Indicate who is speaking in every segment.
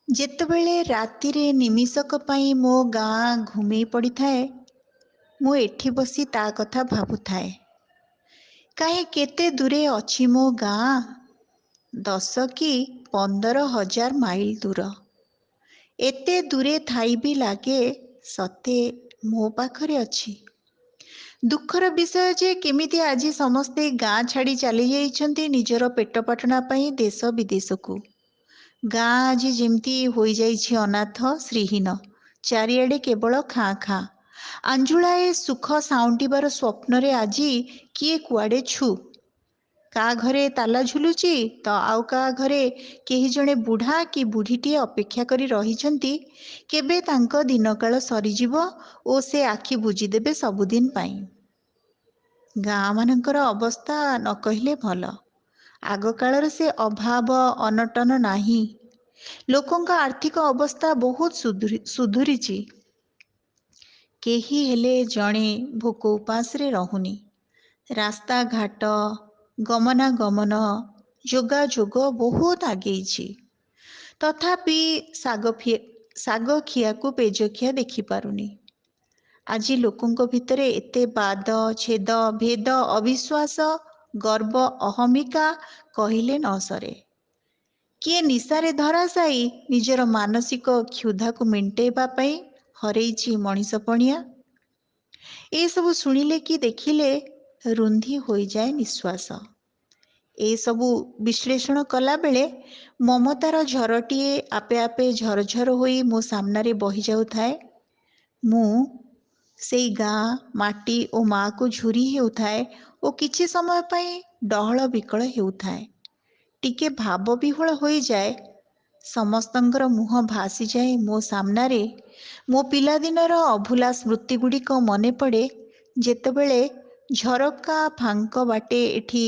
Speaker 1: ଯେତେବେଳେ ରାତିରେ ନିମିଷକ ପାଇଁ ମୋ ଗାଁ ଘୁମେଇ ପଡ଼ିଥାଏ, ମୁଁ ଏଠି ବସି ତା କଥା ଭାବୁଥାଏ। କାହିଁ କେତେ ଦୂରେ ଅଛି ମୋ ଗାଁ, 10 କି 15,000 ମାଇଲ ଦୂର। ଏତେ ଦୂରେ ଥାଇ ବି ଲାଗେ ସତେ ମୋ ପାଖରେ ଅଛି। ଦୁଃଖର ବିଷୟ ଯେ କେମିତି ଆଜି ସମସ୍ତେ ଗାଁ ଛାଡ଼ି ଚାଲି ଯାଇଛନ୍ତି ନିଜର ପେଟ ପାଟଣା ପାଇଁ ଦେଶ ବିଦେଶକୁ। ଗାଁ ଆଜି ଯେମିତି ହୋଇଯାଇଛି ଅନାଥ ଶ୍ରୀହୀନ। ଚାରିଆଡ଼େ କେବଳ ଖାଁ ଖାଁ। ଆଞ୍ଜୁଳାଏ ସୁଖ ସାଉଁଟିବାର ସ୍ୱପ୍ନରେ ଆଜି କିଏ କୁଆଡ଼େ ଛୁ। କାହା ଘରେ ତାଲା ଝୁଲୁଛି ତ ଆଉ କାହା ଘରେ କେହି ଜଣେ ବୁଢ଼ା କି ବୁଢ଼ୀଟିଏ ଅପେକ୍ଷା କରି ରହିଛନ୍ତି କେବେ ତାଙ୍କ ଦିନକାଳ ସରିଯିବ ଓ ସେ ଆଖି ବୁଜିଦେବେ ସବୁଦିନ ପାଇଁ। ଗାଁମାନଙ୍କର ଅବସ୍ଥା ନ କହିଲେ ଭଲ। ଆଗକାଳର ସେ ଅଭାବ ଅନଟନ ନାହିଁ। ଲୋକଙ୍କ ଆର୍ଥିକ ଅବସ୍ଥା ବହୁତ ସୁଧୁରିଛି। କେହି ହେଲେ ଜଣେ ଭୋକ ଉପାସରେ ରହୁନି। ରାସ୍ତାଘାଟ, ଗମନାଗମନ, ଯୋଗାଯୋଗ ବହୁତ ଆଗେଇଛି। ତଥାପି ଶାଗ ଖିଆକୁ ପେଜ ଖିଆ ଦେଖିପାରୁନି। ଆଜି ଲୋକଙ୍କ ଭିତରେ ଏତେ ବାଦ ଛେଦ ଭେଦ ଅବିଶ୍ୱାସ ଗର୍ବ ଅହମିକା କହିଲେ ନ ସରେ। କିଏ ନିଶାରେ ଧରାଶାୟୀ ନିଜର ମାନସିକ କ୍ଷୁଧାକୁ ମେଣ୍ଟେଇବା ପାଇଁ ହରେଇଛି ମଣିଷ ପଣିଆ। ଏସବୁ ଶୁଣିଲେ କି ଦେଖିଲେ ରୁନ୍ଧି ହୋଇଯାଏ ନିଶ୍ୱାସ। ଏସବୁ ବିଶ୍ଳେଷଣ କଲାବେଳେ ମମତାର ଝରଟିଏ ଆପେ ଆପେ ଝରଝର ହୋଇ ମୋ ସାମ୍ନାରେ ବହିଯାଉଥାଏ। ମୁଁ ସେଇ ଗାଁ ମାଟି ଓ ମାଆକୁ ଝୁରି ହେଉଥାଏ ଓ କିଛି ସମୟ ପାଇଁ ଡହଳ ବିକଳ ହେଉଥାଏ। ଟିକେ ଭାବ ବିହ୍ୱଳ ହୋଇଯାଏ। ସମସ୍ତଙ୍କର ମୁହଁ ଭାସିଯାଏ ମୋ ସାମ୍ନାରେ। ମୋ ପିଲାଦିନର ଅଭୁଲା ସ୍ମୃତିଗୁଡ଼ିକ ମନେ ପଡ଼େ ଯେତେବେଳେ ଝରକା ଫାଙ୍କ ବାଟେ ଏଠି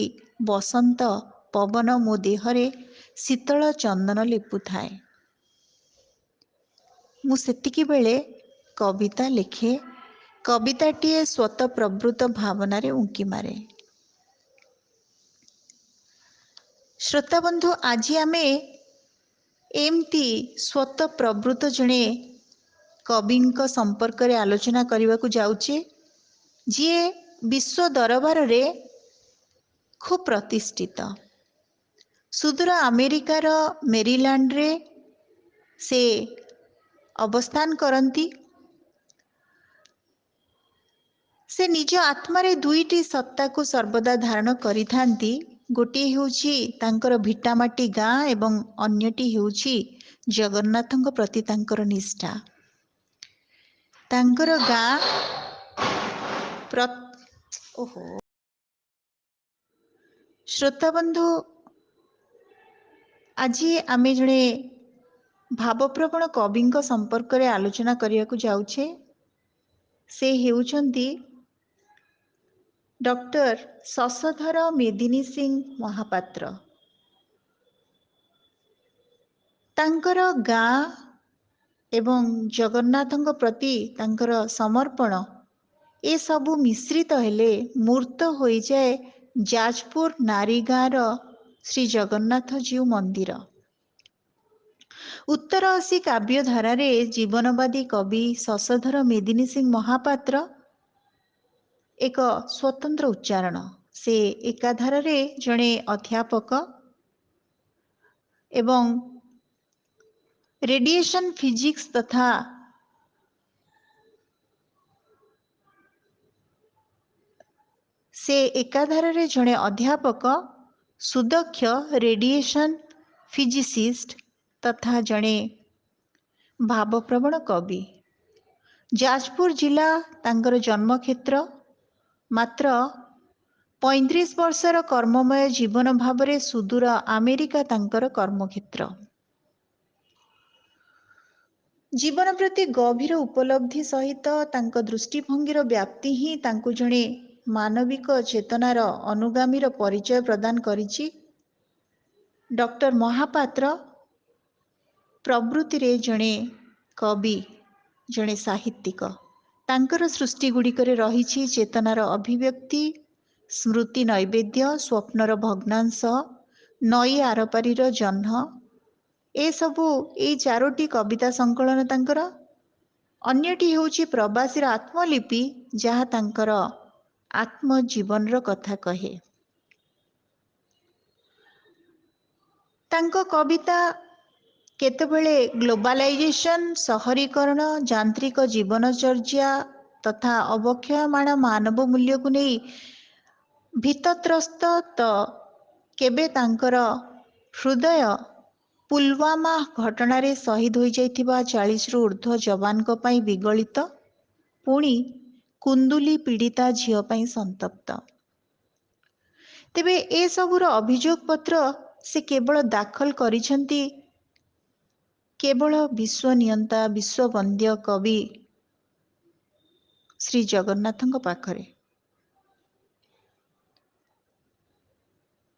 Speaker 1: ବସନ୍ତ ପବନ ମୋ ଦେହରେ ଶୀତଳ ଚନ୍ଦନ ଲେପୁଥାଏ। ମୁଁ ସେତିକିବେଳେ କବିତା ଲେଖେ। କବିତାଟିଏ ସ୍ୱତଃପ୍ରବୃତ୍ତ ଭାବନାରେ ଉଙ୍କି ମାରେ। ଶ୍ରୋତାବନ୍ଧୁ, ଆଜି ଆମେ ଏମିତି ସ୍ୱତଃପ୍ରବୃତ୍ତ ଜଣେ କବିଙ୍କ ସମ୍ପର୍କରେ ଆଲୋଚନା କରିବାକୁ ଯାଉଛେ, ଯିଏ ବିଶ୍ୱ ଦରବାରରେ ଖୁବ୍ ପ୍ରତିଷ୍ଠିତ। ସୁଦୂର ଆମେରିକାର ମେରିଲ୍ୟାଣ୍ଡରେ ସେ ଅବସ୍ଥାନ କରନ୍ତି। ସେ ନିଜ ଆତ୍ମାରେ ଦୁଇଟି ସତ୍ତାକୁ ସର୍ବଦା ଧାରଣ କରିଥାନ୍ତି। ଗୋଟିଏ ହେଉଛି ତାଙ୍କର ଭିଟାମାଟି ଗାଁ ଏବଂ ଅନ୍ୟଟି ହେଉଛି ଜଗନ୍ନାଥଙ୍କ ପ୍ରତି ତାଙ୍କର ନିଷ୍ଠା। ତାଙ୍କର ଗାଁ ଶ୍ରୋତାବନ୍ଧୁ, ଆଜି ଆମେ ଜଣେ ଭାବପ୍ରବଣ କବିଙ୍କ ସମ୍ପର୍କରେ ଆଲୋଚନା କରିବାକୁ ଯାଉଛେ। ସେ ହେଉଛନ୍ତି ଡକ୍ଟର ଶଶଧର ମେଦିନୀ ସିଂ ମହାପାତ୍ର। ତାଙ୍କର ଗାଁ ଏବଂ ଜଗନ୍ନାଥଙ୍କ ପ୍ରତି ତାଙ୍କର ସମର୍ପଣ ଏସବୁ ମିଶ୍ରିତ ହେଲେ ମୂର୍ତ୍ତ ହୋଇଯାଏ ଯାଜପୁର ନାରୀଗାଁର ଶ୍ରୀ ଜଗନ୍ନାଥ ଜୀଉ ମନ୍ଦିର। ଉତ୍ତର-ଅଶୀ କାବ୍ୟଧାରାରେ ଜୀବନବାଦୀ କବି ଶଶଧର ମେଦିନୀ ସିଂ ମହାପାତ୍ର ଏକ ସ୍ୱତନ୍ତ୍ର ଉଚ୍ଚାରଣ। ସେ ଏକାଧାରରେ ଜଣେ ଅଧ୍ୟାପକ ଏବଂ ରେଡିଏସନ ଫିଜିକ୍ସ ତଥା ସୁଦକ୍ଷ ରେଡିଏସନ ଫିଜିସିଷ୍ଟ ତଥା ଜଣେ ଭାବପ୍ରବଣ କବି। ଯାଜପୁର ଜିଲ୍ଲା ତାଙ୍କର ଜନ୍ମକ୍ଷେତ୍ର। ମାତ୍ର 35 ବର୍ଷର କର୍ମମୟ ଜୀବନ ଭାବରେ ସୁଦୂର ଆମେରିକା ତାଙ୍କର କର୍ମକ୍ଷେତ୍ର। ଜୀବନ ପ୍ରତି ଗଭୀର ଉପଲବ୍ଧି ସହିତ ତାଙ୍କ ଦୃଷ୍ଟିଭଙ୍ଗୀର ବ୍ୟାପ୍ତି ହିଁ ତାଙ୍କୁ ଜଣେ ମାନବିକ ଚେତନାର ଅନୁଗାମୀର ପରିଚୟ ପ୍ରଦାନ କରିଛି। ଡକ୍ଟର ମହାପାତ୍ର ପ୍ରବୃତ୍ତିରେ ଜଣେ କବି, ଜଣେ ସାହିତ୍ୟିକ। ତାଙ୍କର ସୃଷ୍ଟିଗୁଡ଼ିକରେ ରହିଛି ଚେତନାର ଅଭିବ୍ୟକ୍ତି, ସ୍ମୃତି ନୈବେଦ୍ୟ, ସ୍ୱପ୍ନର ଭଗ୍ନାଂଶ, ନଈ ଆରପାରିର ଜହ୍ନ ଏସବୁ ଏଇ 4ଟି କବିତା ସଂକଳନ ତାଙ୍କର। ଅନ୍ୟଟି ହେଉଛି ପ୍ରବାସୀର ଆତ୍ମଲିପି, ଯାହା ତାଙ୍କର ଆତ୍ମଜୀବନର କଥା କହେ। ତାଙ୍କ କବିତା କେତେବେଳେ ଗ୍ଲୋବାଲାଇଜେସନ୍, ସହରୀକରଣ, ଯାନ୍ତ୍ରିକ ଜୀବନଚର୍ଯ୍ୟା ତଥା ଅବକ୍ଷୟମାଣ ମାନବ ମୂଲ୍ୟକୁ ନେଇ ଭୀତତ୍ରସ୍ତ, ତ କେବେ ତାଙ୍କର ହୃଦୟ ପୁଲୱାମା ଘଟଣାରେ ଶହୀଦ ହୋଇଯାଇଥିବା 40ରୁ ଉର୍ଦ୍ଧ୍ୱ ଯବାନଙ୍କ ପାଇଁ ବିଗଳିତ, ପୁଣି କୁନ୍ଦୁଲି ପୀଡ଼ିତା ଝିଅ ପାଇଁ ସନ୍ତପ୍ତ। ତେବେ ଏସବୁର ଅଭିଯୋଗ ପତ୍ର ସେ କେବଳ ଦାଖଲ କରିଛନ୍ତି କେବଳ ବିଶ୍ୱନିୟନ୍ତା, ବିଶ୍ୱବନ୍ଦ୍ୟ କବି ଶ୍ରୀ ଜଗନ୍ନାଥଙ୍କ ପାଖରେ।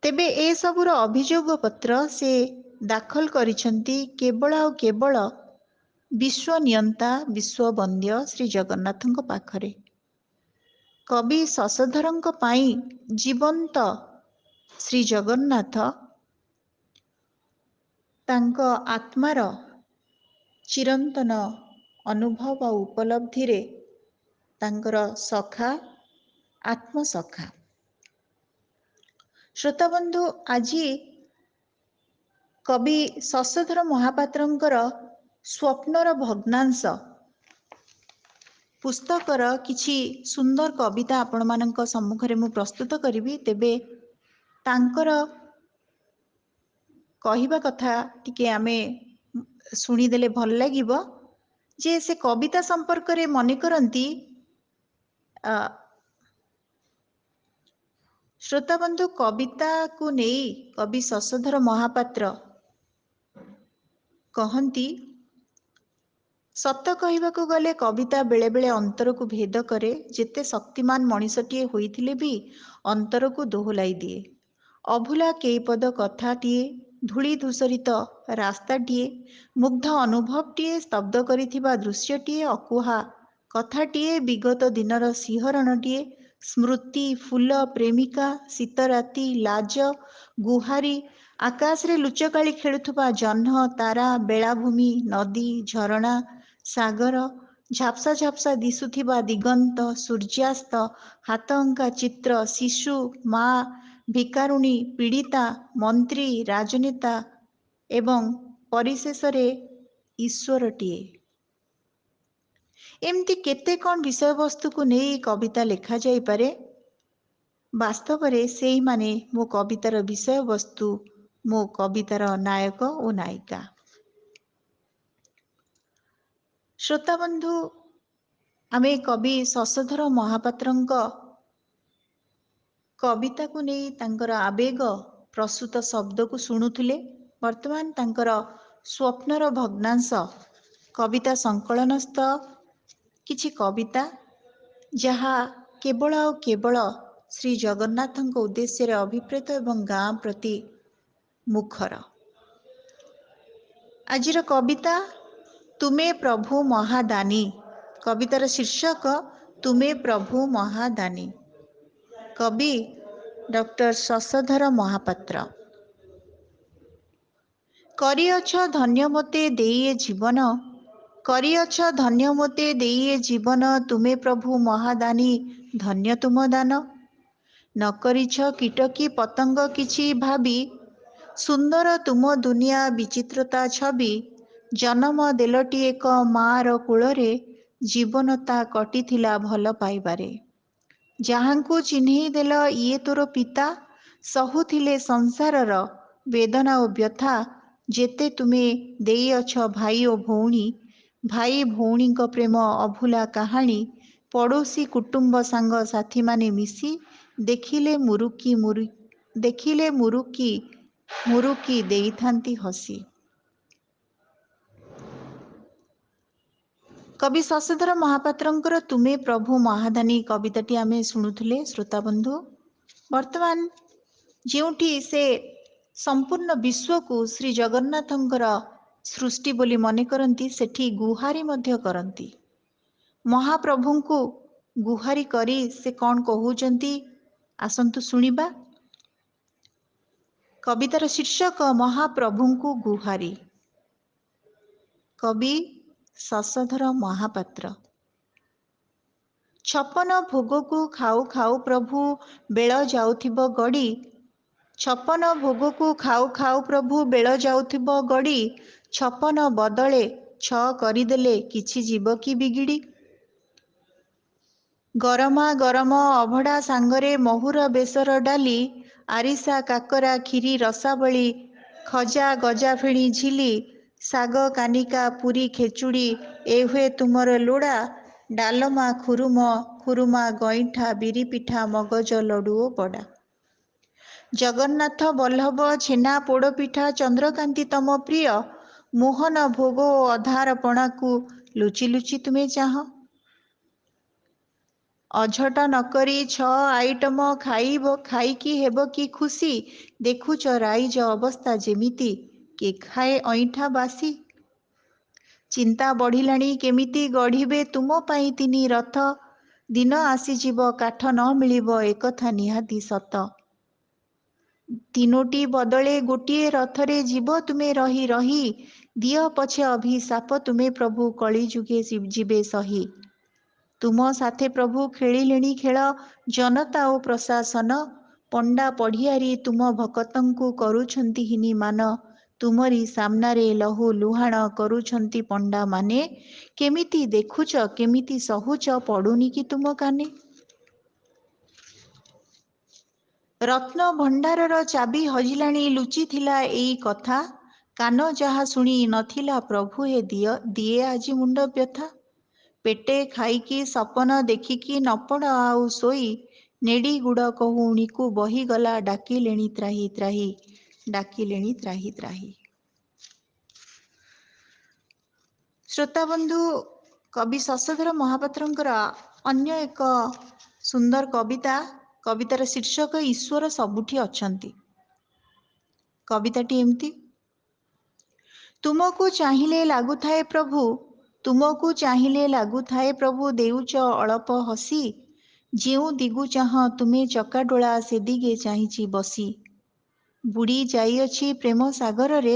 Speaker 1: ତେବେ ଏସବୁର ଅଭିଯୋଗ ପତ୍ର ସେ ଦାଖଲ କରିଛନ୍ତି କେବଳ ଆଉ କେବଳ ବିଶ୍ୱନିୟନ୍ତା, ବିଶ୍ୱବନ୍ଦ୍ୟ ଶ୍ରୀ ଜଗନ୍ନାଥଙ୍କ ପାଖରେ। କବି ଶଶଧରଙ୍କ ପାଇଁ ଜୀବନ୍ତ ଶ୍ରୀ ଜଗନ୍ନାଥ ତାଙ୍କ ଆତ୍ମାର ଚିରନ୍ତନ ଅନୁଭବ ଆଉ ଉପଲବ୍ଧିରେ ତାଙ୍କର ସଖା, ଆତ୍ମସଖା। ଶ୍ରୋତାବନ୍ଧୁ, ଆଜି କବି ଶଶଧର ମହାପାତ୍ରଙ୍କର ସ୍ୱପ୍ନର ଭଗ୍ନାଂଶ ପୁସ୍ତକର କିଛି ସୁନ୍ଦର କବିତା ଆପଣମାନଙ୍କ ସମ୍ମୁଖରେ ମୁଁ ପ୍ରସ୍ତୁତ କରିବି। ତେବେ ତାଙ୍କର କହିବା କଥା ଟିକେ ଆମେ ଶୁଣିଦେଲେ ଭଲ ଲାଗିବ ଯେ ସେ କବିତା ସମ୍ପର୍କରେ ମନେ କରନ୍ତି, ଶ୍ରୋତାବନ୍ଧୁ, କବିତାକୁ ନେଇ କବି ଶଶଧର ମହାପାତ୍ର କହନ୍ତି, ସତ କହିବାକୁ ଗଲେ କବିତା ବେଳେବେଳେ ଅନ୍ତରକୁ ଭେଦ କରେ। ଯେତେ ଶକ୍ତିମାନ ମଣିଷଟିଏ ହୋଇଥିଲେ ବି ଅନ୍ତରକୁ ଦୋହଲାଇ ଦିଏ। ଅଭୁଲା କେଇପଦ କଥାଟିଏ, ଧୂଳି ଧୂସରିତ ରାସ୍ତାଟିଏ, ମୁଗ୍ଧ ଅନୁଭବଟିଏ, ସ୍ତବ୍ଧ କରିଥିବା ଦୃଶ୍ୟଟିଏ, ଅକୁହା କଥାଟିଏ, ବିଗତ ଦିନର ଶିହରଣଟିଏ, ସ୍ମୃତି, ଫୁଲ, ପ୍ରେମିକା, ଶୀତରାତି, ଲାଜ, ଗୁହାରି, ଆକାଶରେ ଲୁଚକାଳି ଖେଳୁଥିବା ଜହ୍ନ, ତାରା, ବେଳାଭୂମି, ନଦୀ, ଝରଣା, ସାଗର, ଝାପ୍ସା ଝାପ୍ସା ଦିଶୁଥିବା ଦିଗନ୍ତ, ସୂର୍ଯ୍ୟାସ୍ତ, ହାତଅଙ୍କା ଚିତ୍ର, ଶିଶୁ, ମା, ଭିକାରୁଣୀ, ପୀଡ଼ିତା, ମନ୍ତ୍ରୀ, ରାଜନେତା ଏବଂ ପରିଶେଷରେ ଈଶ୍ୱରଟିଏ। ଏମିତି କେତେ କ'ଣ ବିଷୟବସ୍ତୁକୁ ନେଇ କବିତା ଲେଖାଯାଇପାରେ। ବାସ୍ତବରେ ସେଇମାନେ ମୋ କବିତାର ବିଷୟବସ୍ତୁ, ମୋ କବିତାର ନାୟକ ଓ ନାୟିକା। ଶ୍ରୋତାବନ୍ଧୁ, ଆମେ କବି ଶଶଧର ମହାପାତ୍ରଙ୍କ କବିତାକୁ ନେଇ ତାଙ୍କର ଆବେଗ ପ୍ରସୂତ ଶବ୍ଦକୁ ଶୁଣୁଥିଲେ। ବର୍ତ୍ତମାନ ତାଙ୍କର ସ୍ୱପ୍ନର ଭଗ୍ନାଂଶ କବିତା ସଂକଳନସ୍ଥ କିଛି କବିତା, ଯାହା କେବଳ ଆଉ କେବଳ ଶ୍ରୀ ଜଗନ୍ନାଥଙ୍କ ଉଦ୍ଦେଶ୍ୟରେ ଅଭିପ୍ରେତ ଏବଂ ଗାଁ ପ୍ରତି ମୁଖର। ଆଜିର କବିତା ତୁମେ ପ୍ରଭୁ ମହାଦାନୀ। କବିତାର ଶୀର୍ଷକ ତୁମେ ପ୍ରଭୁ ମହାଦାନୀ। କବି ଡକ୍ଟର ଶଶଧର ମହାପାତ୍ର। କରିଅଛ ଧନ୍ୟ ମୋତେ ଦେଇ ଏ ଜୀବନ, କରିଅଛ ଧନ୍ୟ ମୋତେ ଦେଇ ଏ ଜୀବନ, ତୁମେ ପ୍ରଭୁ ମହାଦାନୀ ଧନ୍ୟ ତୁମ ଦାନ। ନ କରିଛ କୀଟ କି ପତଙ୍ଗ କିଛି ଭାବି, ସୁନ୍ଦର ତୁମ ଦୁନିଆ ବିଚିତ୍ରତା ଛବି। ଜନମ ଦେଲଟି ଏକ ମା'ର କୋଳରେ, ଜୀବନ ତା କଟିଥିଲା ଭଲ ପାଇବାରେ। ଯାହାଙ୍କୁ ଚିହ୍ନେଇ ଦେଲ ଇଏ ତୋର ପିତା, ସହୁଥିଲେ ସଂସାରର ବେଦନା ଓ ବ୍ୟଥା। ଯେତେ ତୁମେ ଦେଇଅଛ ଭାଇ ଓ ଭଉଣୀ, ଭାଇ ଭଉଣୀଙ୍କ ପ୍ରେମ ଅଭୁଲା କାହାଣୀ। ପଡ଼ୋଶୀ କୁଟୁମ୍ବ ସାଙ୍ଗ ସାଥୀମାନେ ମିଶି, ଦେଖିଲେ ମୁରୁକି ଦେଇଥାନ୍ତି ହସି। କବି ଶଶଧର ମହାପାତ୍ରଙ୍କର ତୁମେ ପ୍ରଭୁ ମହାଦାନୀ କବିତାଟି ଆମେ ଶୁଣୁଥିଲେ ଶ୍ରୋତାବନ୍ଧୁ। ବର୍ତ୍ତମାନ ଯେଉଁଠି ସେ ସମ୍ପୂର୍ଣ୍ଣ ବିଶ୍ୱକୁ ଶ୍ରୀ ଜଗନ୍ନାଥଙ୍କର ସୃଷ୍ଟି ବୋଲି ମନେ କରନ୍ତି, ସେଠି ଗୁହାରି ମଧ୍ୟ କରନ୍ତି। ମହାପ୍ରଭୁଙ୍କୁ ଗୁହାରି କରି ସେ କ'ଣ କହୁଛନ୍ତି, ଆସନ୍ତୁ ଶୁଣିବା। କବିତାର ଶୀର୍ଷକ ମହାପ୍ରଭୁଙ୍କୁ ଗୁହାରି। କବି ଶଶଧର ମହାପାତ୍ର। ଛପନ ଭୋଗକୁ ଖାଉ ଖାଉ ପ୍ରଭୁ ବେଳ ଯାଉଥିବ ଗଡ଼ି, ଛପନ ଭୋଗକୁ ଖାଉ ଖାଉ ପ୍ରଭୁ ବେଳ ଯାଉଥିବ ଗଡ଼ି, ଛପନ ବଦଳେ ଛ କରିଦେଲେ କିଛି ଯିବ କି ବିଗିଡ଼ି। ଗରମା ଗରମ ଅଭଡ଼ା ସାଙ୍ଗରେ ମହୁର ବେସର ଡାଲି, ଆରିସା କାକରା କ୍ଷୀରି ରସାବଳି, ଖଜା ଗଜା ଫେଣି ଝିଲି, ଶାଗ କାନିକା ପୁରୀ ଖେଚୁଡ଼ି ଏ ହୁଏ ତୁମର ଲୋଡ଼ା, ଡାଲମା ଖୁରୁମ ଖୁରୁମା ଗଇଁଠା ବିରି ପିଠା ମଗଜ ଲଡ଼ୁ ଓ ବଡ଼ା। ଜଗନ୍ନାଥ ବଲ୍ଲଭ ଛେନା ପୋଡ଼ପିଠା ଚନ୍ଦ୍ରକାନ୍ତି ତମ ପ୍ରିୟ, ମୋହନ ଭୋଗ ଓ ଅଧାର ପଣାକୁ ଲୁଚି ଲୁଚି ତୁମେ ଚାହଁ। ଅଝଟ ନକରି ଛ ଆଇଟମ ଖାଇକି ହେବ କି ଖୁସି, ଦେଖୁଛ ରାଇଜ ଅବସ୍ଥା ଯେମିତି, କେ ଖାଏ ଅଇଁଠା ବାସି। ଚିନ୍ତା ବଢ଼ିଲାଣି କେମିତି ଗଢ଼ିବେ ତୁମ ପାଇଁ ତିନି ରଥ, ଦିନ ଆସିଯିବ କାଠ ନ ମିଳିବ ଏକଥା ନିହାତି ସତ। ତିନୋଟି ବଦଳେ ଗୋଟିଏ ରଥରେ ଯିବ ତୁମେ ରହି ରହି, ଦିଅ ପଛେ ଅଭିଶାପ ତୁମେ ପ୍ରଭୁ କଳି ଯୁଗେ ଯିବେ ସହି। ତୁମ ସାଥେ ପ୍ରଭୁ ଖେଳିଲେଣି ଖେଳ ଜନତା ଓ ପ୍ରଶାସନ, ପଣ୍ଡା ପଢ଼ିଆରୀ ତୁମ ଭକତଙ୍କୁ କରୁଛନ୍ତି ହୀନିମାନ, ତୁମରି ସାମ୍ନାରେ ଲହୁ ଲୁହାଣ କରୁଛନ୍ତି ପଣ୍ଡାମାନେ, କେମିତି ଦେଖୁଛ କେମିତି ସହୁଛ ପଡ଼ୁନି କି ତୁମ କାନେ। ରତ୍ନ ଭଣ୍ଡାରର ଚାବି ହଜିଲାଣି ଲୁଚିଥିଲା ଏଇ କଥା, କାନ ଯାହା ଶୁଣି ନଥିଲା ପ୍ରଭୁ ହେ ଦିଏ ଆଜି ମୁଣ୍ଡ ବ୍ୟଥା। ପେଟେ ଖାଇକି ସପନ ଦେଖିକି ନପଡ଼ ଆଉ ଶୋଇ, ନେଡ଼ି ଗୁଡ଼ କହୁଣିକୁ ବହିଗଲା ଡାକିଲେଣି ତ୍ରାହି ତ୍ରାହି, ଡାକିଲେଣି ତ୍ରାହି ତ୍ରାହି। ଶ୍ରୋତାବନ୍ଧୁ, କବି ଶଶଧର ମହାପାତ୍ରଙ୍କର ଅନ୍ୟ ଏକ ସୁନ୍ଦର କବିତା, କବିତାର ଶୀର୍ଷକ ଈଶ୍ୱର ସବୁଠି ଅଛନ୍ତି। କବିତାଟି ଏମିତି: ତୁମକୁ ଚାହିଁଲେ ଲାଗୁଥାଏ ପ୍ରଭୁ, ତୁମକୁ ଚାହିଁଲେ ଲାଗୁଥାଏ ପ୍ରଭୁ ଦେଉଛ ଅଳପ ହସି, ଯେଉଁ ଦିଗୁ ଚାହଁ ତୁମେ ଚକାଡୋଳା ସେଦିଗେ ଚାହିଁଛି ବସି। ବୁଡ଼ି ଯାଇଅଛି ପ୍ରେମ ସାଗରରେ,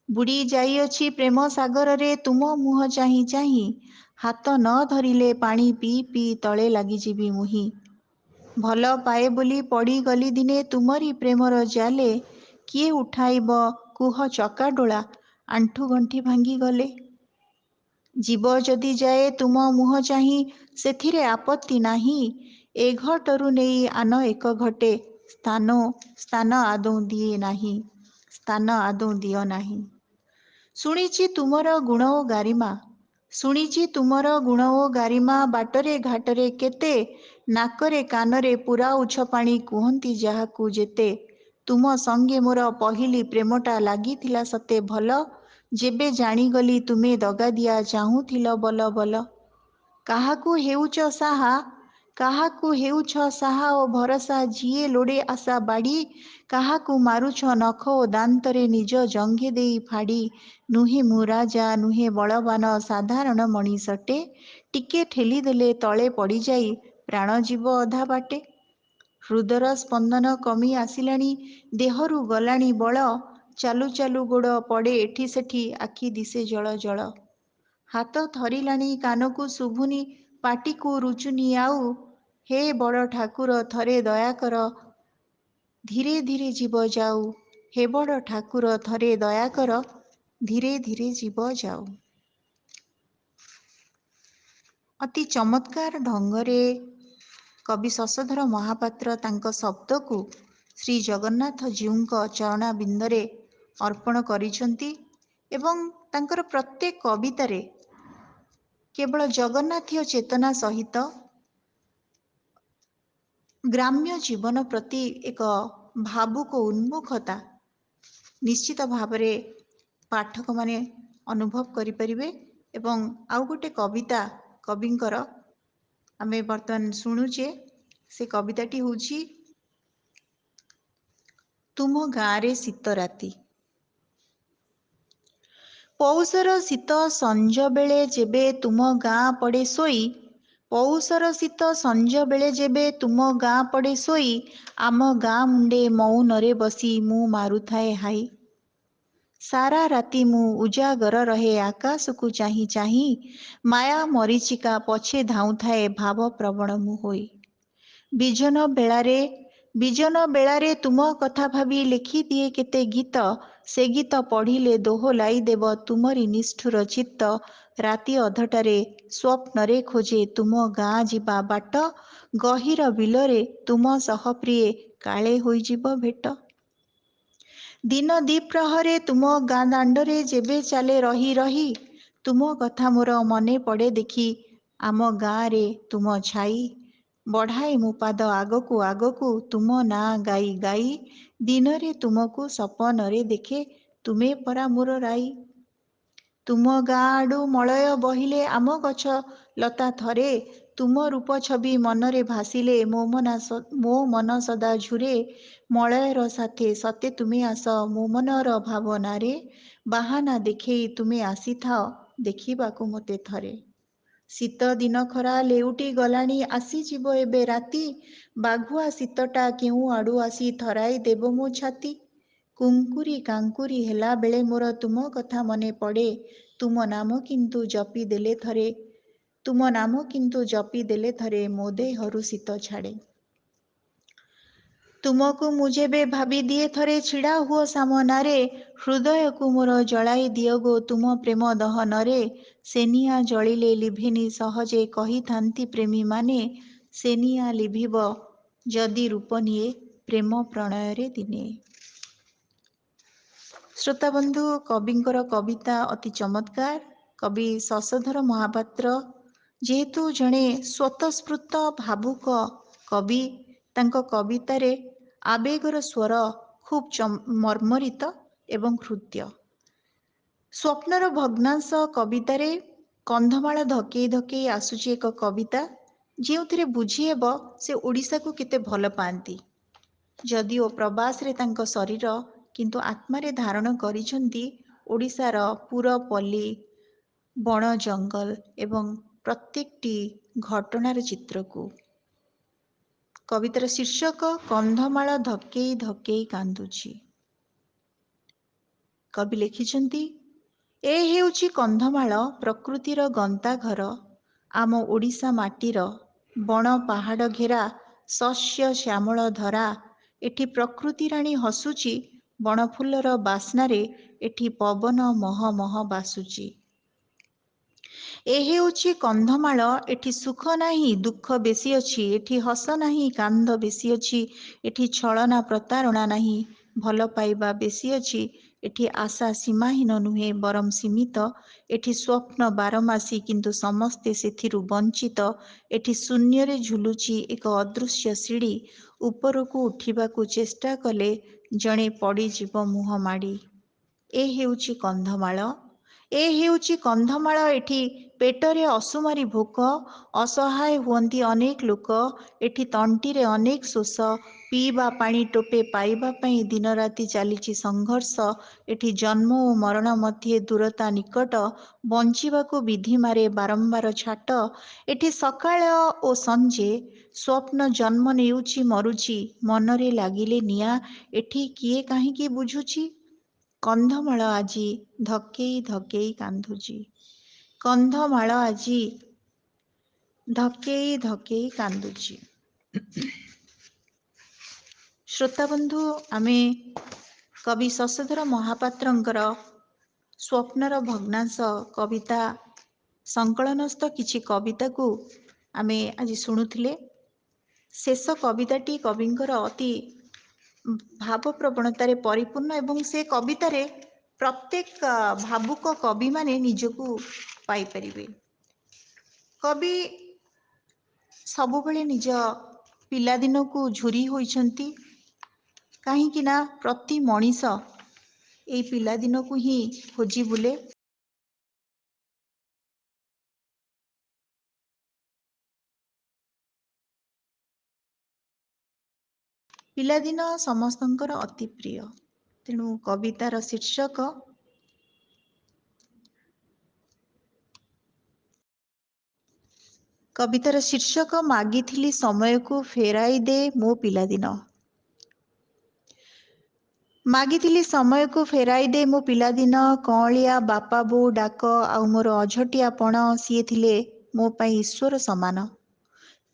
Speaker 1: ବୁଡ଼ି ଯାଇଅଛି ପ୍ରେମ ସାଗରରେ ତୁମ ମୁହଁ ଚାହିଁ ଚାହିଁ, ହାତ ନ ଧରିଲେ ପାଣି ପିଇ ପିଇ ତଳେ ଲାଗିଯିବି ମୁହିଁ। ଭଲ ପାଏ ବୋଲି ପଡ଼ିଗଲି ଦିନେ ତୁମରି ପ୍ରେମର ଜାଲେ, କିଏ ଉଠାଇବ କୁହ ଚକାଡୋଳା ଆଣ୍ଠୁ ଗଣ୍ଠି ଭାଙ୍ଗିଗଲେ। ଯିବ ଯଦି ଯାଏ ତୁମ ମୁହଁ ଚାହିଁ ସେଥିରେ ଆପତ୍ତି ନାହିଁ, ଏ ଘଟରୁ ନେଇ ଆନ ଏକ ଘଟେ, ସ୍ଥାନ ଆଦୌ ଦିଏ ନାହିଁ, ସ୍ଥାନ ଆଦୌ ଦିଅ ନାହିଁ। ଶୁଣିଛି ତୁମର ଗୁଣ ଓ ଗାରିମା, ଶୁଣିଛି ତୁମର ଗୁଣ ଓ ଗାରିମା, ବାଟରେ ଘାଟରେ କେତେ, ନାକରେ କାନରେ ପୁରାଉଛ ପାଣି କୁହନ୍ତି ଯାହାକୁ ଯେତେ। ତୁମ ସଙ୍ଗେ ମୋର ପହିଲି ପ୍ରେମଟା ଲାଗିଥିଲା ସତେ ଭଲ, ଯେବେ ଜାଣିଗଲି ତୁମେ ଦଗାଦିଆ ଚାହୁଁଥିଲ ବଲ ବଲ। କାହାକୁ ହେଉଛ ସାହା, କାହାକୁ ହେଉଛ ସାହା ଓ ଭରସା, ଯିଏ ଲୋଡ଼େ ଆଶା ବାଡ଼ି, କାହାକୁ ମାରୁଛ ନଖ ଓ ଦାନ୍ତରେ ନିଜ ଜଙ୍ଘେ ଦେଇ ଫାଡ଼ି। ନୁହେଁ ମୁଁ ରାଜା ନୁହେଁ ବଳବାନ ସାଧାରଣ ମଣିଷଟେ, ଟିକେ ଠେଲିଦେଲେ ତଳେ ପଡ଼ିଯାଇ ପ୍ରାଣ ଯିବ ଅଧା ବାଟେ। ହୃଦର ସ୍ପନ୍ଦନ କମି ଆସିଲାଣି, ଦେହରୁ ଗଲାଣି ବଳ, ଚାଲୁ ଚାଲୁ ଗୋଡ଼ ପଡ଼େ ଏଠି ସେଠି, ଆଖି ଦିଶେ ଜଳ ଜଳ। ହାତ ଥରିଲାଣି କାନକୁ ଶୁଭୁନି, ପାଟିକୁ ରୁଚୁନି ଆଉ, ହେ ବଡ଼ ଠାକୁର ଥରେ ଦୟାକର ଧୀରେ ଧୀରେ ଯିବ ଯାଉ, ହେ ବଡ଼ ଠାକୁର ଥରେ ଦୟାକର ଧୀରେ ଧୀରେ ଯିବ ଯାଉ। ଅତି ଚମତ୍କାର ଢଙ୍ଗରେ କବି ଶଶଧର ମହାପାତ୍ର ତାଙ୍କ ଶବ୍ଦକୁ ଶ୍ରୀ ଜଗନ୍ନାଥ ଜୀଉଙ୍କ ଚରଣାବିନ୍ଦରେ ଅର୍ପଣ କରିଛନ୍ତି ଏବଂ ତାଙ୍କର ପ୍ରତ୍ୟେକ କବିତାରେ କେବଳ ଜଗନ୍ନାଥୀୟ ଚେତନା ସହିତ ଗ୍ରାମ୍ୟ ଜୀବନ ପ୍ରତି ଏକ ଭାବୁକ ଉନ୍ମୁଖତା ନିଶ୍ଚିତ ଭାବରେ ପାଠକମାନେ ଅନୁଭବ କରିପାରିବେ। ଏବଂ ଆଉ ଗୋଟେ କବିତା କବିଙ୍କର ଆମେ ବର୍ତ୍ତମାନ ଶୁଣୁଛେ, ସେ କବିତାଟି ହେଉଛି ତୁମ ଗାଁରେ ଶୀତ ରାତି। ପୌଷର ଶୀତ ସଞ୍ଜବେଳେ ଯେବେ ତୁମ ଗାଁ ପଡ଼େ ଶୋଇ, ପୌଷର ଶୀତ ସଞ୍ଜବେଳେ ଯେବେ ତୁମ ଗାଁ ପଡ଼େ ଶୋଇ, ଆମ ଗାଁ ମୁଣ୍ଡେ ମଉନରେ ବସି ମୁଁ ମାରୁଥାଏ ହାଇ। ସାରା ରାତି ମୁଁ ଉଜାଗର ରହେ ଆକାଶକୁ ଚାହିଁ ଚାହିଁ, ମାୟା ମରିଚିକା ପଛେ ଧାଉଁଥାଏ ଭାବ ପ୍ରବଣ ମୁଁ ହୋଇ। ବିଜନ ବେଳାରେ ବିଜନ ବେଳାରେ ତୁମ କଥା ଭାବି ଲେଖିଦିଏ କେତେ ଗୀତ, ସେ ଗୀତ ପଢ଼ିଲେ ଦୋହଲାଇ ଦେବ ତୁମରି ନିଷ୍ଠୁର ଚିତ୍ତ। ରାତି ଅଧଟାରେ ସ୍ୱପ୍ନରେ ଖୋଜେ ତୁମ ଗାଁ ଯିବା ବାଟ, ଗହୀର ବିଲରେ ତୁମ ସହ ପ୍ରିୟେ କାଳେ ହୋଇଯିବ ଭେଟ। ଦିନ ଦ୍ୱିପ୍ରହରେ ତୁମ ଗାଁ ଦାଣ୍ଡରେ ଯେବେ ଚାଲେ ରହି ରହି, ତୁମ କଥା ମୋର ମନେ ପଡ଼େ ଦେଖି ଆମ ଗାଁରେ ତୁମ ଛାଇ। ବଢ଼ାଏ ମୁଁ ପାଦ ଆଗକୁ ଆଗକୁ ତୁମ ନାଁ ଗାଇ ଗାଇ, ଦିନରେ ତୁମକୁ ସପନରେ ଦେଖେ ତୁମେ ପରା ମୋର ରାଇ। ତୁମ ଗାଁ ଆଡ଼ୁ ମଳୟ ବହିଲେ ଆମ ଗଛ ଲତା ଥରେ, ତୁମ ରୂପ ଛବି ମନରେ ଭାସିଲେ ମୋ ମନ ସଦା ଝୁରେ। ମଳୟର ସାଥେ ସତେ ତୁମେ ଆସ ମୋ ମନର ଭାବନାରେ, ବାହାନା ଦେଖେଇ ତୁମେ ଆସିଥାଅ ଦେଖିବାକୁ ମୋତେ ଥରେ। ଶୀତ ଦିନ ଖରା ଲେଉଟି ଗଲାଣି ଆସିଯିବ ଏବେ ରାତି, ବାଘୁଆ ଶୀତଟା କେଉଁ ଆଡ଼ୁ ଆସି ଥରାଇ ଦେବ ମୋ ଛାତି। କୁଙ୍କୁରି କାଙ୍କୁରି ହେଲା ବେଳେ ମୋର ତୁମ କଥା ମନେ ପଡ଼େ, ତୁମ ନାମ କିନ୍ତୁ ଜପି ଦେଲେ ଥରେ ତୁମ ନାମ କିନ୍ତୁ ଜପି ଦେଲେ ଥରେ ମୋ ଦେହରୁ ଶୀତ ଛାଡ଼େ। ତୁମକୁ ମୁଁ ଯେବେ ଭାବି ଦିଏ ଥରେ ଛିଡ଼ା ହୁଅ ସାମନାରେ, ହୃଦୟକୁ ମୋର ଜଳାଇ ଦିଅ ଗୋ ତୁମ ପ୍ରେମ ଦହନରେ। ସେ ନିଆଁ ଜଳିଲେ ଲିଭେନି ସହଜେ କହିଥାନ୍ତି ପ୍ରେମୀମାନେ, ସେ ନିଆଁ ଲିଭିବ ଯଦି ରୂପ ନିଏ ପ୍ରେମ ପ୍ରଣୟରେ ଦିନେ। ଶ୍ରୋତାବନ୍ଧୁ, କବିଙ୍କର କବିତା ଅତି ଚମତ୍କାର। କବି ଶଶଧର ମହାପାତ୍ର ଯେହେତୁ ଜଣେ ସ୍ୱତଃସ୍ଫୂର୍ତ୍ତ ଭାବୁକ କବି, ତାଙ୍କ କବିତାରେ ଆବେଗର ସ୍ୱର ଖୁବ୍ ମର୍ମରିତ ଏବଂ ହୃଦ୍ୟ। ସ୍ୱପ୍ନର ଭଗ୍ନାଂଶ କବିତାରେ କନ୍ଧମାଳ ଧକେଇ ଧକେଇ ଆସୁଛି ଏକ କବିତା, ଯେଉଁଥିରେ ବୁଝିହେବ ସେ ଓଡ଼ିଶାକୁ କେତେ ଭଲ ପାଆନ୍ତି। ଯଦିଓ ପ୍ରବାସରେ ତାଙ୍କ ଶରୀର, କିନ୍ତୁ ଆତ୍ମାରେ ଧାରଣ କରିଛନ୍ତି ଓଡ଼ିଶାର ପୁରପଲ୍ଲୀ, ବଣ ଜଙ୍ଗଲ ଏବଂ ପ୍ରତ୍ୟେକଟି ଘଟଣାର ଚିତ୍ରକୁ। କବିତାର ଶୀର୍ଷକ କନ୍ଧମାଳ ଧକେଇ ଧକେଇ କାନ୍ଦୁଛି। କବି ଲେଖିଛନ୍ତି, ଏ ହେଉଛି କନ୍ଧମାଳ ପ୍ରକୃତିର ଗନ୍ତାଘର, ଆମ ଓଡ଼ିଶା ମାଟିର ବଣ ପାହାଡ଼ ଘେରା ଶସ୍ୟ ଶ୍ୟାମଳ ଧରା। ଏଠି ପ୍ରକୃତି ରାଣୀ ହସୁଛି, ବଣଫୁଲର ବାସ୍ନାରେ ଏଠି ପବନ ମହ ମହ ବାସୁଛି। ଏ ହେଉଛି କନ୍ଧମାଳ, ଏଠି ସୁଖ ନାହିଁ ଦୁଃଖ ବେଶୀ ଅଛି, ଏଠି ହସ ନାହିଁ କାନ୍ଦ ବେଶୀ ଅଛି, ଏଠି ଛଳନା ପ୍ରତାରଣା ନାହିଁ ଭଲ ପାଇବା ବେଶୀ ଅଛି, ଏଠି ଆଶା ସୀମାହୀନ ନୁହେଁ ବରଂ ସୀମିତ, ଏଠି ସ୍ୱପ୍ନ ବାରମାସୀ କିନ୍ତୁ ସମସ୍ତେ ସେଥିରୁ ବଞ୍ଚିତ, ଏଠି ଶୂନ୍ୟରେ ଝୁଲୁଛି ଏକ ଅଦୃଶ୍ୟ ସିଡ଼ି, ଉପରକୁ ଉଠିବାକୁ ଚେଷ୍ଟା କଲେ ଜଣେ ପଡ଼ିଯିବ ମୁହଁ ମାଡ଼ି। ଏ ହେଉଛି କନ୍ଧମାଳ, ଏ ହେଉଛି କନ୍ଧମାଳ, ଏଠି ପେଟରେ ଅସୁମାରୀ ଭୋକ, ଅସହାୟ ହୁଅନ୍ତି ଅନେକ ଲୋକ, ଏଠି ତଣ୍ଟିରେ ଅନେକ ଶୋଷ, ପିଇବା ପାଣି ଟୋପେ ପାଇବା ପାଇଁ ଦିନରାତି ଚାଲିଛି ସଂଘର୍ଷ, ଏଠି ଜନ୍ମ ଓ ମରଣ ମଧ୍ୟରେ ଦୂରତା ନିକଟ, ବଞ୍ଚିବାକୁ ବିଧି ମାରେ ବାରମ୍ବାର ଛାଟ, ଏଠି ସକାଳ ଓ ସଞ୍ଜେ ସ୍ୱପ୍ନ ଜନ୍ମ ନେଉଛି ମରୁଛି, ମନରେ ଲାଗିଲେ ନିଆଁ, ଏଠି କିଏ କାହିଁକି ବୁଝୁଛି। କନ୍ଧମାଳ ଆଜି ଧକେଇ ଧକେଇ କାନ୍ଦୁଛି, କନ୍ଧମାଳ ଆଜି ଧକେଇ ଧକେଇ କାନ୍ଦୁଛି। ଶ୍ରୋତାବନ୍ଧୁ, ଆମେ କବି ଶଶଧର ମହାପାତ୍ରଙ୍କର ସ୍ୱପ୍ନର ଭଗ୍ନାଂଶ କବିତା ସଂକଳନସ୍ଥ କିଛି କବିତାକୁ ଆମେ ଆଜି ଶୁଣୁଥିଲେ। ଶେଷ କବିତାଟି କବିଙ୍କର ଅତି ଭାବପ୍ରବଣତାରେ ପରିପୂର୍ଣ୍ଣ ଏବଂ ସେ କବିତାରେ ପ୍ରତ୍ୟେକ ଭାବୁକ କବିମାନେ ନିଜକୁ ପାଇପାରିବେ। କବି ସବୁବେଳେ ନିଜ ପିଲାଦିନକୁ ଝୁରି ହୋଇଛନ୍ତି, କାହିଁକି ନା ପ୍ରତି ମଣିଷ ଏଇ ପିଲାଦିନକୁ ହିଁ ଖୋଜି ବୁଲେ। ପିଲାଦିନ ସମସ୍ତଙ୍କର ଅତି ପ୍ରିୟ, ତେଣୁ କବିତାର ଶୀର୍ଷକ ମାଗିଥିଲି ସମୟକୁ ଫେରାଇ ଦେ ମୋ ପିଲାଦିନ। ମାଗିଥିଲି ସମୟକୁ ଫେରାଇ ଦେ ମୋ ପିଲାଦିନ, କଅଁଳିଆ ବାପା ବୋଉ ଡାକ ଆଉ ମୋର ଅଝଟିଆ ପଣ, ସିଏ ଥିଲେ ମୋ ପାଇଁ ଈଶ୍ୱର ସମାନ।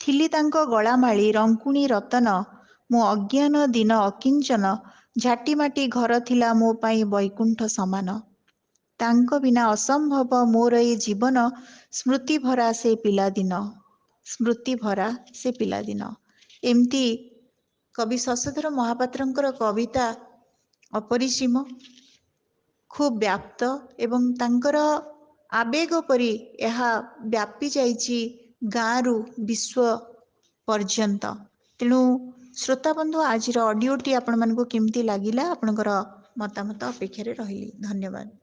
Speaker 1: ଥିଲି ତାଙ୍କ ଗଳାମାଳି ରଙ୍କୁଣୀ ରତନ, ମୋ ଅଜ୍ଞାନ ଦିନ ଅକିଞ୍ଚନ, ଝାଟିମାଟି ଘର ଥିଲା ମୋ ପାଇଁ ବୈକୁଣ୍ଠ ସମାନ। ତାଙ୍କ ବିନା ଅସମ୍ଭବ ମୋର ଏ ଜୀବନ, ସ୍ମୃତି ଭରା ସେ ପିଲାଦିନ, ସ୍ମୃତି ଭରା ସେ ପିଲାଦିନ। ଏମିତି କବି ଶଶଧର ମହାପାତ୍ରଙ୍କର କବିତା ଅପରିସୀମ, ଖୁବ୍ ବ୍ୟାପ୍ତ ଏବଂ ତାଙ୍କର ଆବେଗ ପରି ଏହା ବ୍ୟାପି ଯାଇଛି ଗାଁରୁ ବିଶ୍ୱ ପର୍ଯ୍ୟନ୍ତ। ତେଣୁ ଶ୍ରୋତାବନ୍ଧୁ, ଆଜିର ଅଡ଼ିଓଟି ଆପଣମାନଙ୍କୁ କେମିତି ଲାଗିଲା, ଆପଣଙ୍କର ମତାମତ ଅପେକ୍ଷାରେ ରହିଲି। ଧନ୍ୟବାଦ।